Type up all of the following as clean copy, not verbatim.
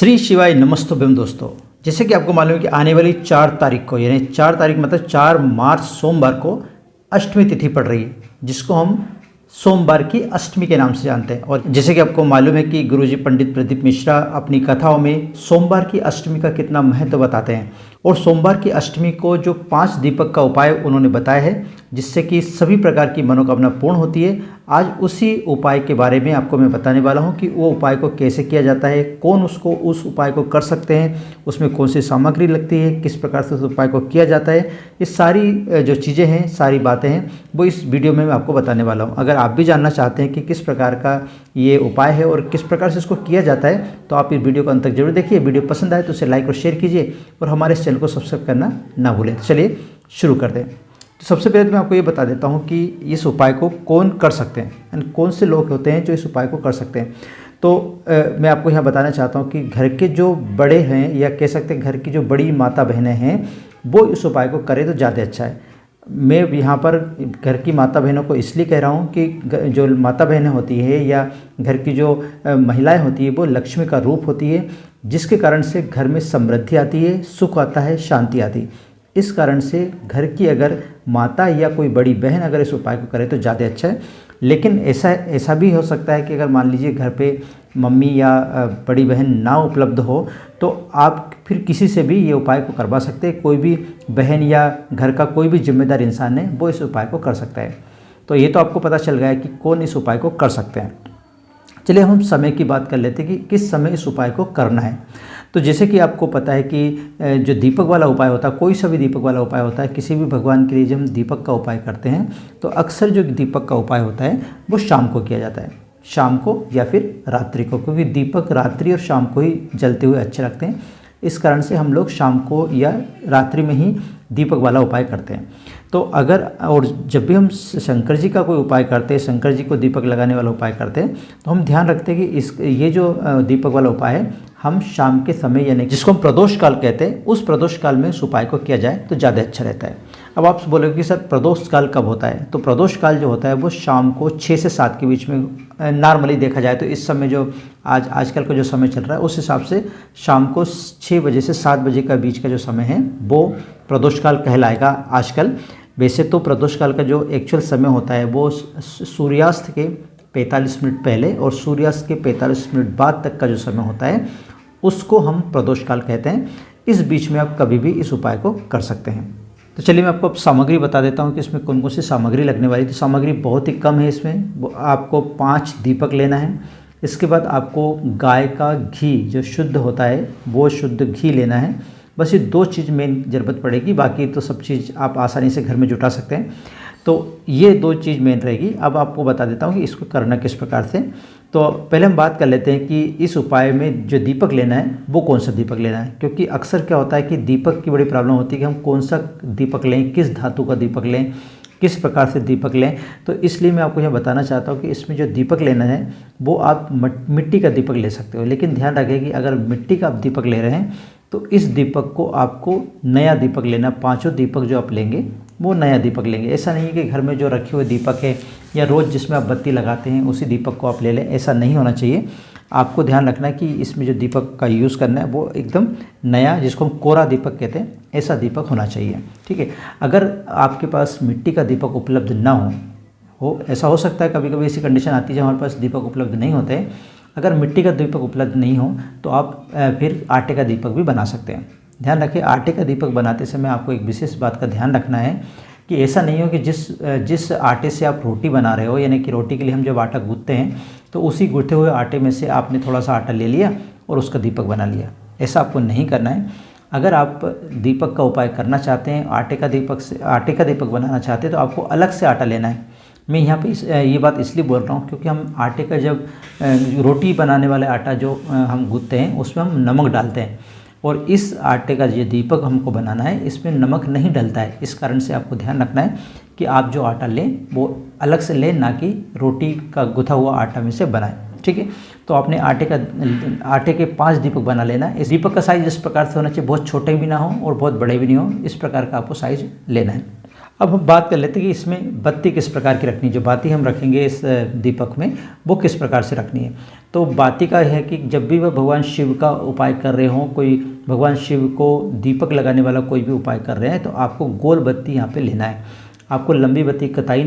श्री शिवाय नमस्तुभ्यम दोस्तों। जैसे कि आपको मालूम है कि आने वाली 4 तारीख को यानी 4 तारीख मतलब 4 मार्च सोमवार को अष्टमी तिथि पड़ रही है, जिसको हम सोमवार की अष्टमी के नाम से जानते हैं। और जैसे कि आपको मालूम है कि गुरुजी पंडित प्रदीप मिश्रा अपनी कथाओं में सोमवार की अष्टमी का कितना महत्व बताते हैं। और सोमवार की अष्टमी को जो 5 दीपक का उपाय उन्होंने बताया है, जिससे कि सभी प्रकार की मनोकामना पूर्ण होती है। आज उसी उपाय के बारे में आपको मैं बताने वाला हूं कि वो उपाय को कैसे किया जाता है, कौन उसको उस उपाय को कर सकते हैं, उसमें कौन सी सामग्री लगती है, किस प्रकार से उस उपाय को किया जाता है। ये सारी जो चीज़ें हैं, सारी बातें हैं, वो इस वीडियो में मैं आपको बताने वाला हूँ। अगर आप भी जानना चाहते हैं कि किस प्रकार का ये उपाय है और किस प्रकार से इसको किया जाता है, तो आप इस वीडियो को अंत तक जरूर देखिए। वीडियो पसंद आए तो उसे लाइक और शेयर कीजिए और हमारे इस चैनल को सब्सक्राइब करना ना भूलें। चलिए शुरू कर दें। तो सबसे पहले मैं आपको ये बता देता हूँ कि इस उपाय को कौन कर सकते हैं, यानी कौन से लोग होते हैं जो इस उपाय को कर सकते हैं। तो मैं आपको यहाँ बताना चाहता हूँ कि घर के जो बड़े हैं, या कह सकते हैं घर की जो बड़ी माता बहनें हैं, वो इस उपाय को करें तो ज़्यादा अच्छा है। मैं यहाँ पर घर की माता बहनों को इसलिए कह रहा हूँ कि जो माता बहनें होती है या घर की जो महिलाएं होती है, वो लक्ष्मी का रूप होती है, जिसके कारण से घर में समृद्धि आती है, सुख आता है, शांति आती है। इस कारण से घर की अगर माता या कोई बड़ी बहन अगर इस उपाय को करे तो ज़्यादा अच्छा है। लेकिन ऐसा भी हो सकता है कि अगर मान लीजिए घर पे मम्मी या बड़ी बहन ना उपलब्ध हो, तो आप फिर किसी से भी ये उपाय को करवा सकते हैं। कोई भी बहन या घर का कोई भी जिम्मेदार इंसान है, वो इस उपाय को कर सकता है। तो ये तो आपको पता चल गया है कि कौन इस उपाय को कर सकते हैं। चलिए हम समय की बात कर लेते हैं कि किस समय इस उपाय को करना है। तो जैसे कि आपको पता है कि जो दीपक वाला उपाय होता है, कोई सा भी दीपक वाला उपाय होता है, किसी भी भगवान के लिए जब हम दीपक का उपाय करते हैं, तो अक्सर जो दीपक का उपाय होता है वो शाम को किया जाता है, शाम को या फिर रात्रि को, क्योंकि दीपक रात्रि और शाम को ही जलते हुए अच्छे लगते हैं। इस कारण से हम लोग शाम को या रात्रि में ही दीपक वाला उपाय करते हैं। तो अगर और जब भी हम शंकर जी का कोई उपाय करते हैं, शंकर जी को दीपक लगाने वाला उपाय करते हैं, तो हम ध्यान रखते हैं कि ये जो दीपक वाला उपाय है, हम शाम के समय यानी जिसको हम प्रदोष काल कहते हैं, उस प्रदोष काल में इस उपाय को किया जाए तो ज़्यादा अच्छा रहता है। अब आप बोलोगे कि सर प्रदोष काल कब होता है? तो प्रदोष काल जो होता है वो शाम को 6 से 7 के बीच में नॉर्मली देखा जाए तो इस समय जो आजकल का जो समय चल रहा है, उस हिसाब से शाम को 6 बजे से 7 बजे का बीच का जो समय है वो प्रदोष काल कहलाएगा आजकल। वैसे तो प्रदोष काल का जो एक्चुअल समय होता है वो सूर्यास्त के 45 मिनट पहले और सूर्यास्त के 45 मिनट बाद तक का जो समय होता है, उसको हम प्रदोष काल कहते हैं। इस बीच में आप कभी भी इस उपाय को कर सकते हैं। तो चलिए मैं आपको सामग्री बता देता हूँ कि इसमें कौन कौन सी सामग्री लगने वाली है। तो सामग्री बहुत ही कम है इसमें। आपको 5 दीपक लेना है। इसके बाद आपको गाय का घी जो शुद्ध होता है, वो शुद्ध घी लेना है। बस ये 2 चीज़ मेन ज़रूरत पड़ेगी, बाकी तो सब चीज़ आप आसानी से घर में जुटा सकते हैं। तो ये 2 चीज़ मेन रहेगी। अब आपको बता देता हूँ कि इसको करना किस प्रकार से। तो पहले हम बात कर लेते हैं कि इस उपाय में जो दीपक लेना है वो कौन सा दीपक लेना है, क्योंकि अक्सर क्या होता है कि दीपक की बड़ी प्रॉब्लम होती है कि हम कौन सा दीपक लें, किस धातु का दीपक लें, किस प्रकार से दीपक लें। तो इसलिए मैं आपको यह बताना चाहता हूँ कि इसमें जो दीपक लेना है वो आप मिट्टी का दीपक ले सकते हो। लेकिन ध्यान रखें कि अगर मिट्टी का आप दीपक ले रहे हैं तो इस दीपक को आपको नया दीपक लेना। 5 दीपक जो आप लेंगे वो नया दीपक लेंगे। ऐसा नहीं है कि घर में जो रखे हुए दीपक है या रोज़ जिसमें आप बत्ती लगाते हैं उसी दीपक को आप ले लें, ऐसा नहीं होना चाहिए। आपको ध्यान रखना है कि इसमें जो दीपक का यूज़ करना है वो एकदम नया, जिसको हम कोरा दीपक कहते हैं, ऐसा दीपक होना चाहिए। ठीक है। अगर आपके पास मिट्टी का दीपक उपलब्ध ना हो ऐसा हो सकता है कभी कभी ऐसी कंडीशन आती है जब हमारे पास दीपक उपलब्ध नहीं होते हैं। अगर मिट्टी का दीपक उपलब्ध नहीं हो तो आप फिर आटे का दीपक भी बना सकते हैं। ध्यान रखें, आटे का दीपक बनाते समय आपको एक विशेष बात का ध्यान रखना है कि ऐसा नहीं हो कि जिस आटे से आप रोटी बना रहे हो, यानी कि रोटी के लिए हम जब आटा गूंथते हैं तो उसी गूंथे हुए आटे में से आपने थोड़ा सा आटा ले लिया और उसका दीपक बना लिया। ऐसा आपको नहीं करना है। अगर आप दीपक का उपाय करना चाहते हैं, आटे का दीपक बनाना चाहते हैं, तो आपको अलग से आटा लेना है। मैं यहाँ पे ये बात इसलिए बोल रहा हूँ क्योंकि हम आटे का जब रोटी बनाने वाले आटा जो हम गूंथते हैं उसमें हम नमक डालते हैं, और इस आटे का जो दीपक हमको बनाना है इसमें नमक नहीं डलता है। इस कारण से आपको ध्यान रखना है कि आप जो आटा लें वो अलग से लें, ना कि रोटी का गुथा हुआ आटा में से बनाएं। ठीक है। तो आपने आटे के 5 दीपक बना लेना है। इस दीपक का साइज़ इस प्रकार से होना चाहिए, बहुत छोटे भी ना हो और बहुत बड़े भी नहीं हो, इस प्रकार का आपको साइज़ लेना है। अब हम बात कर लेते हैं कि इसमें बत्ती किस प्रकार की रखनी है। जो बाती हम रखेंगे इस दीपक में वो किस प्रकार से रखनी है। तो बाती का है कि जब भी वह भगवान शिव का उपाय कर रहे हों, कोई भगवान शिव को दीपक लगाने वाला कोई भी उपाय कर रहे हैं, तो आपको गोल बत्ती यहाँ पे लेना है। आपको लंबी बत्ती कतई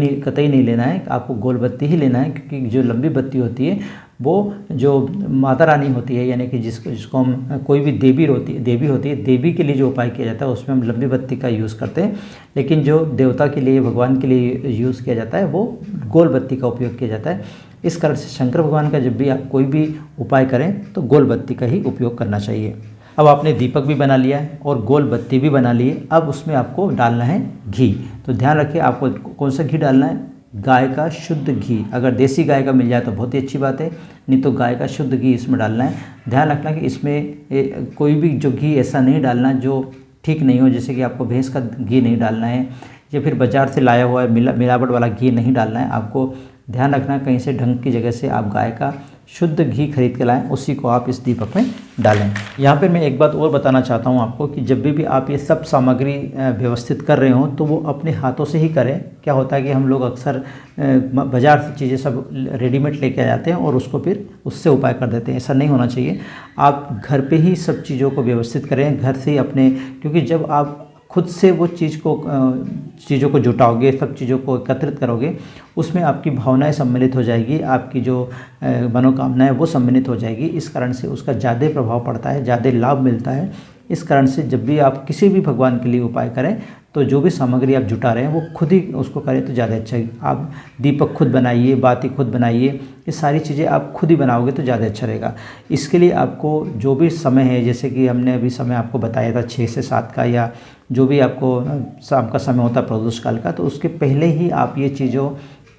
नहीं लेना है, आपको गोल बत्ती ही लेना है, क्योंकि जो लंबी बत्ती होती है वो जो माता रानी होती है, यानी कि जिसको हम कोई भी देवी होती है, देवी के लिए जो उपाय किया जाता है उसमें हम लंबी बत्ती का यूज़ करते हैं। लेकिन जो देवता के लिए, भगवान के लिए यूज़ किया जाता है वो गोल बत्ती का उपयोग किया जाता है। इस कारण से शंकर भगवान का जब भी आप कोई भी उपाय करें तो गोल बत्ती का ही उपयोग करना चाहिए। अब आपने दीपक भी बना लिया है और गोल बत्ती भी बना ली है। अब उसमें आपको डालना है घी। तो ध्यान रखिए आपको कौन सा घी डालना है, गाय का शुद्ध घी। अगर देसी गाय का मिल जाए तो बहुत ही अच्छी बात है, नहीं तो गाय का शुद्ध घी इसमें डालना है। ध्यान रखना कि इसमें कोई भी जो घी ऐसा नहीं डालना जो ठीक नहीं हो, जैसे कि आपको भैंस का घी नहीं डालना है या फिर बाज़ार से लाया हुआ मिलावट वाला घी नहीं डालना है। आपको ध्यान रखना कहीं से ढंग की जगह से आप गाय का शुद्ध घी खरीद के लाएं, उसी को आप इस दीपक में डालें। यहाँ पे मैं एक बात और बताना चाहता हूँ आपको कि जब भी आप ये सब सामग्री व्यवस्थित कर रहे हो तो वो अपने हाथों से ही करें। क्या होता है कि हम लोग अक्सर बाज़ार से चीज़ें सब रेडीमेड लेके आ जाते हैं और उसको फिर उससे उपाय कर देते हैं। ऐसा नहीं होना चाहिए। आप घर पे ही सब चीज़ों को व्यवस्थित करें, घर से ही अपने, क्योंकि जब आप खुद से वो चीज़ों को जुटाओगे, सब चीज़ों को एकत्रित करोगे, उसमें आपकी भावनाएं सम्मिलित हो जाएगी, आपकी जो मनोकामनाएं वो सम्मिलित हो जाएगी। इस कारण से उसका ज़्यादा प्रभाव पड़ता है, ज़्यादा लाभ मिलता है। इस कारण से जब भी आप किसी भी भगवान के लिए उपाय करें तो जो भी सामग्री आप जुटा रहे हैं वो खुद ही उसको करें तो ज़्यादा अच्छा है। आप दीपक खुद बनाइए, बाती खुद बनाइए, ये सारी चीज़ें आप खुद ही बनाओगे तो ज़्यादा अच्छा रहेगा। इसके लिए आपको जो भी समय है, जैसे कि हमने अभी समय आपको बताया था 6 से 7 का, या जो भी आपको शाम का समय होता है प्रदोष काल का, तो उसके पहले ही आप ये चीज़ों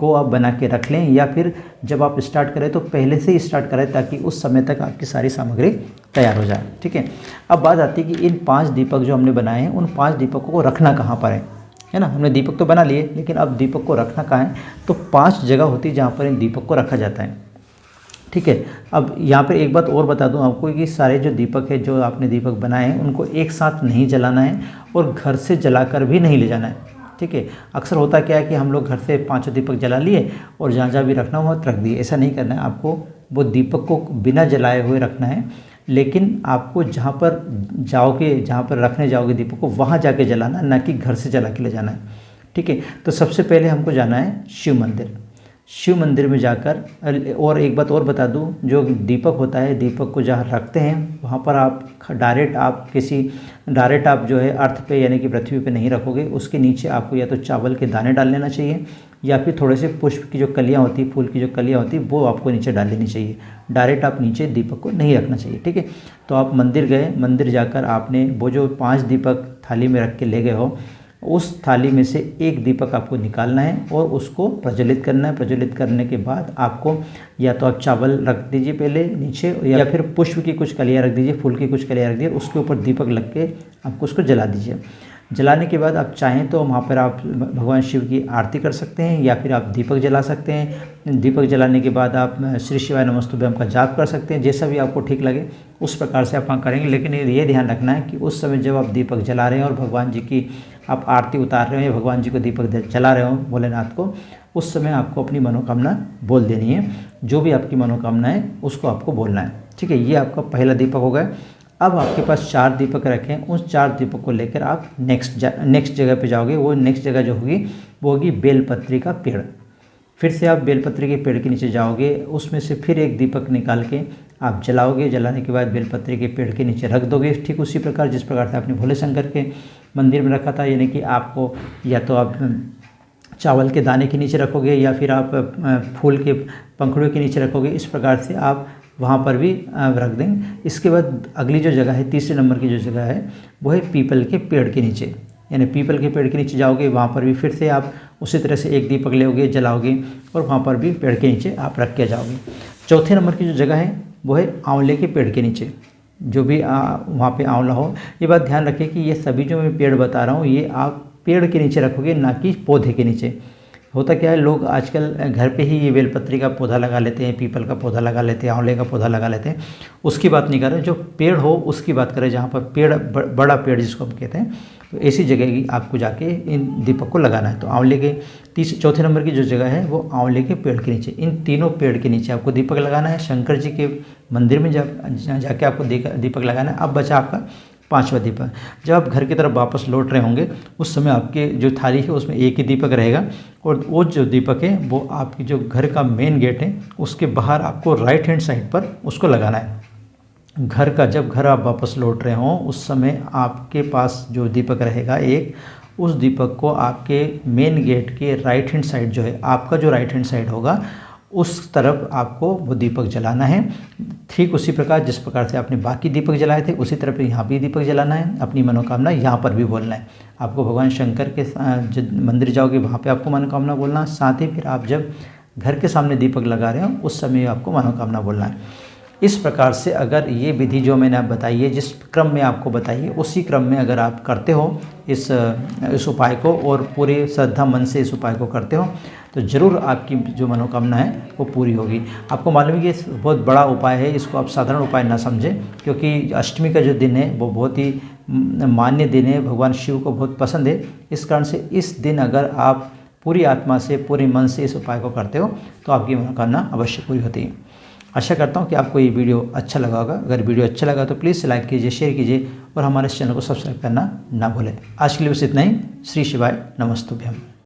को आप बना के रख लें, या फिर जब आप स्टार्ट करें तो पहले से ही स्टार्ट करें ताकि उस समय तक आपकी सारी सामग्री तैयार हो जाए। ठीक है। अब बात आती है कि इन 5 दीपक जो हमने बनाए हैं, उन 5 दीपकों को रखना कहाँ पर है ना। हमने दीपक तो बना लिए, लेकिन अब दीपक को रखना कहाँ है, तो 5 जगह होती है जहाँ पर इन दीपक को रखा जाता है। ठीक है। अब यहाँ पर एक बात और बता दूँ आपको कि सारे जो दीपक है, जो आपने दीपक बनाए हैं, उनको एक साथ नहीं जलाना है और घर से जलाकर भी नहीं ले जाना है। ठीक है। अक्सर होता क्या है कि हम लोग घर से 5 दीपक जला लिए और जहाँ जहाँ भी रखना हुआ रख दिए। ऐसा नहीं करना है, आपको वो दीपक को बिना जलाए हुए रखना है, लेकिन आपको जहाँ पर जाओगे, जहाँ पर रखने जाओगे दीपक को, वहाँ जाके जलाना, ना कि घर से जला के ले जाना है। ठीक है। तो सबसे पहले हमको जाना है शिव मंदिर। शिव मंदिर में जाकर, और एक बात और बता दूं, जो दीपक होता है, दीपक को जहाँ रखते हैं वहाँ पर आप डायरेक्ट आप जो है अर्थ पे यानी कि पृथ्वी पे नहीं रखोगे। उसके नीचे आपको या तो चावल के दाने डाल लेना चाहिए, या फिर थोड़े से पुष्प की जो कलियाँ होती है, फूल की जो कलियाँ होती है, वो आपको नीचे डाल लेनी चाहिए। डायरेक्ट आप नीचे दीपक को नहीं रखना चाहिए। ठीक है। तो आप मंदिर गए, मंदिर जाकर आपने वो जो 5 दीपक थाली में रख के ले गए हो, उस थाली में से एक दीपक आपको निकालना है और उसको प्रज्वलित करना है। प्रज्वलित करने के बाद आपको या तो आप चावल रख दीजिए पहले नीचे, या फिर पुष्प की कुछ कलियाँ रख दीजिए, फूल की कुछ कलियाँ रख दीजिए, उसके ऊपर दीपक लग के आपको उसको जला दीजिए। जलाने के बाद आप चाहें तो वहाँ पर आप भगवान शिव की आरती कर सकते हैं, या फिर आप दीपक जला सकते हैं। दीपक जलाने के बाद आप श्री शिवाय नमस्तुभ्यम का जाप कर सकते हैं। जैसा भी आपको ठीक लगे उस प्रकार से आप वहाँ करेंगे। लेकिन ये ध्यान रखना है कि उस समय जब आप दीपक जला रहे हैं और भगवान जी की आप आरती उतार रहे हो, भगवान जी को दीपक जला रहे हो, भोलेनाथ को, उस समय आपको अपनी मनोकामना बोल देनी है। जो भी आपकी मनोकामना है उसको आपको बोलना है। ठीक है। ये आपका पहला दीपक हो गया। अब आपके पास 4 दीपक रखें, उस 4 दीपक को लेकर आप नेक्स्ट जगह पे जाओगे। वो नेक्स्ट जगह जो होगी वो होगी बेलपत्री का पेड़। फिर से आप बेलपत्री के पेड़ के नीचे जाओगे, उसमें से फिर एक दीपक निकाल के आप जलाओगे। जलाने के बाद बेलपत्री के पेड़ के नीचे रख दोगे, ठीक उसी प्रकार जिस प्रकार से आपने भोले शंकर के मंदिर में रखा था। यानी कि आपको या तो आप चावल के दाने के नीचे रखोगे, या फिर आप फूल के पंखुड़ियों के नीचे रखोगे। इस प्रकार से आप वहाँ पर भी रख देंगे। इसके बाद अगली जो जगह है, तीसरे नंबर की जो जगह है, वो है पीपल के पेड़ के नीचे। यानी पीपल के पेड़ के नीचे जाओगे, वहाँ पर भी फिर से आप उसी तरह से एक दीपक लोगे, जलाओगे, और वहाँ पर भी पेड़ के नीचे आप रख के जाओगे। चौथे नंबर की जो जगह है वो है आंवले के पेड़ के नीचे। जो भी वहाँ पे आंवला हो, ये बात ध्यान रखें कि ये सभी जो मैं पेड़ बता रहा हूँ ये आप पेड़ के नीचे रखोगे, ना कि पौधे के नीचे। होता क्या है, लोग आजकल घर पे ही ये बेलपत्री का पौधा लगा लेते हैं, पीपल का पौधा लगा लेते हैं, आंवले का पौधा लगा लेते हैं। उसकी बात नहीं कर रहे, जो पेड़ हो उसकी बात करें, जहाँ पर पेड़ बड़ा पेड़ जिसको हम कहते हैं तो ऐसी जगह की आपको जाके इन दीपक को लगाना है। तो आंवले के चौथे नंबर की जो जगह है वो आंवले के पेड़ के नीचे, इन तीनों पेड़ के नीचे आपको दीपक लगाना है। शंकर जी के मंदिर में जाके आपको दीपक लगाना है। अब बचा आपका पांचवा दीपक। जब आप घर की तरफ वापस लौट रहे होंगे उस समय आपके जो थाली है उसमें एक ही दीपक रहेगा, और वो जो दीपक है वो आपकी जो घर का मेन गेट है उसके बाहर आपको राइट हैंड साइड पर उसको लगाना है। जब घर आप वापस लौट रहे हों उस समय आपके पास जो दीपक रहेगा एक, उस दीपक को आपके मेन गेट के राइट हैंड साइड जो है, आपका जो राइट हैंड साइड होगा उस तरफ आपको वो दीपक जलाना है। ठीक उसी प्रकार जिस प्रकार से आपने बाकी दीपक जलाए थे उसी तरह पे यहाँ भी दीपक जलाना है। अपनी मनोकामना यहाँ पर भी बोलना है। आपको भगवान शंकर के मंदिर जाओगे वहाँ पे आपको मनोकामना बोलना है। साथ ही फिर आप जब घर के सामने दीपक लगा रहे हो उस समय आपको मनोकामना बोलना है। इस प्रकार से अगर ये विधि जो मैंने आप बताई है, जिस क्रम में आपको बताई है उसी क्रम में अगर आप करते हो इस उपाय को और पूरे श्रद्धा मन से इस उपाय को करते हो तो ज़रूर आपकी जो मनोकामना है वो पूरी होगी। आपको मालूम है कि बहुत बड़ा उपाय है, इसको आप साधारण उपाय ना समझें, क्योंकि अष्टमी का जो दिन है वो बहुत ही मान्य दिन है, भगवान शिव को बहुत पसंद है। इस कारण से इस दिन अगर आप पूरी आत्मा से पूरे मन से इस उपाय को करते हो तो आपकी मनोकामना अवश्य पूरी होती है। आशा करता हूँ कि आपको ये वीडियो अच्छा लगा होगा। अगर वीडियो अच्छा लगा तो प्लीज़ लाइक कीजिए, शेयर कीजिए और हमारे इस चैनल को सब्सक्राइब करना ना भूलें। आज के लिए बस इतना ही। श्री शिवाय नमस्तुभ्यम।